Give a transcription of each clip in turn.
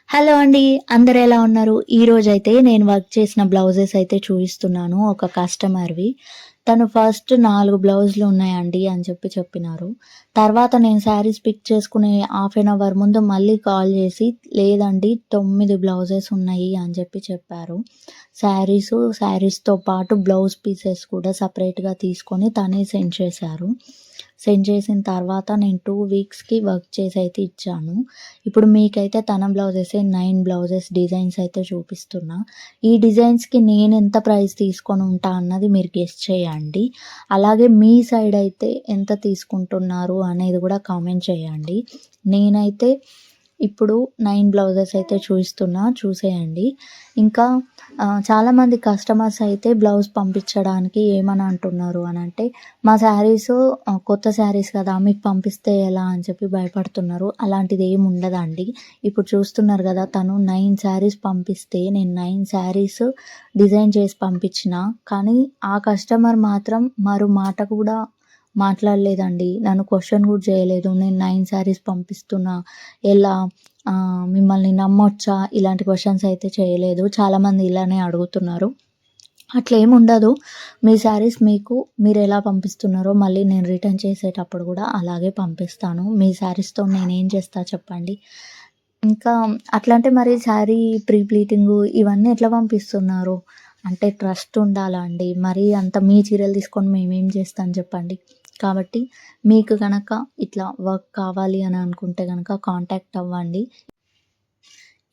Hello అండి. అందరూ ఎలా ఉన్నారు? ఈరోజైతే నేను వర్క్ చేసిన బ్లౌజెస్ అయితే చూపిస్తున్నాను ఒక కస్టమర్‌వి. తను ఫస్ట్ 4 బ్లౌజులు ఉన్నాయండి అని చెప్పినారు. తర్వాత నేను శారీస్ పిక్ చేసుకునే హాఫ్ ఎన్ అవర్ ముందు మళ్ళీ కాల్ చేసి లేదండి 9 బ్లౌజెస్ ఉన్నాయి అని చెప్పారు. శారీస్‌తో పాటు బ్లౌజ్ పీసెస్ కూడా సెపరేట్‌గా తీసుకొని తనే సెండ్ చేశారు. సెండ్ చేసిన తర్వాత నేను 2 వీక్స్‌కి వర్క్ చేసి అయితే ఇచ్చాను. ఇప్పుడు మీకైతే తన బ్లౌజెసే 9 బ్లౌజెస్ డిజైన్స్ అయితే చూపిస్తున్నా. ఈ డిజైన్స్‌కి నేనెంత ప్రైస్ తీసుకొని ఉంటా అన్నది మీరు గెస్ చేయండి. అలాగే మీ సైడ్ అయితే ఎంత తీసుకుంటున్నారు అనేది కూడా కామెంట్ చేయండి. నేనైతే ఇప్పుడు 9 బ్లౌజెస్ అయితే చూపిస్తున్నా చూసేయండి. ఇంకా చాలామంది కస్టమర్స్ అయితే బ్లౌజ్ పంపించడానికి ఏమని అంటున్నారు అనంటే, మా శారీసు కొత్త శారీస్ కదా మీకు పంపిస్తే ఎలా అని చెప్పి భయపడుతున్నారు. అలాంటిది ఏమి ఉండదండి. ఇప్పుడు చూస్తున్నారు కదా తను 9 శారీస్ పంపిస్తే నేను 9 శారీస్ డిజైన్ చేసి పంపించిన. కానీ ఆ కస్టమర్ మాత్రం మరో మాట కూడా మాట్లాడలేదండి. నన్ను క్వెషన్ కూడా చేయలేదు. నేను 9 శారీస్ పంపిస్తున్నా ఎలా మిమ్మల్ని నమ్మొచ్చా? ఇలాంటి క్వెషన్స్ అయితే చేయలేదు. చాలామంది ఇలానే అడుగుతున్నారు. అట్లేముండదు. మీ శారీస్ మీరెలా పంపిస్తున్నారో మళ్ళీ నేను రిటర్న్ చేసేటప్పుడు కూడా అలాగే పంపిస్తాను. మీ శారీస్‌తో నేనేం చేస్తా చెప్పండి. ఇంకా అట్లంటే మరి శారీ ప్రీ ప్లీటింగు ఇవన్నీ ఎట్లా పంపిస్తున్నారు? అంటే ట్రస్ట్ ఉండాలా అండి. మరీ అంత మీ చీరలు తీసుకొని మేమేం చేస్తాం చెప్పండి. కాబట్టి మీకు గనక ఇట్లా వర్క్ కావాలి అని అనుకుంటే గనక కాంటాక్ట్ అవ్వండి.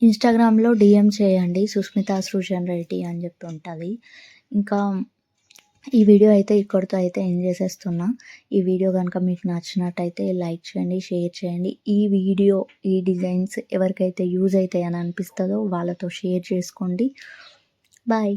ఇన్‌స్టాగ్రామ్‌లో డీఎం చేయండి. సుస్మిత సృజన్ రెడ్డి అని చెప్పి ఉంటది. ఇంకా ఈ వీడియో అయితే ఇక్కడితో అయితే ఎండ్ చేసేస్తున్నా. ఈ వీడియో గనుక మీకు నచ్చినట్టయితే లైక్ చేయండి, షేర్ చేయండి. ఈ డిజైన్స్ ఎవరికైతే యూజ్ అయితాయి అని అనిపిస్తదో వాళ్ళతో షేర్ చేసుకోండి. బాయ్.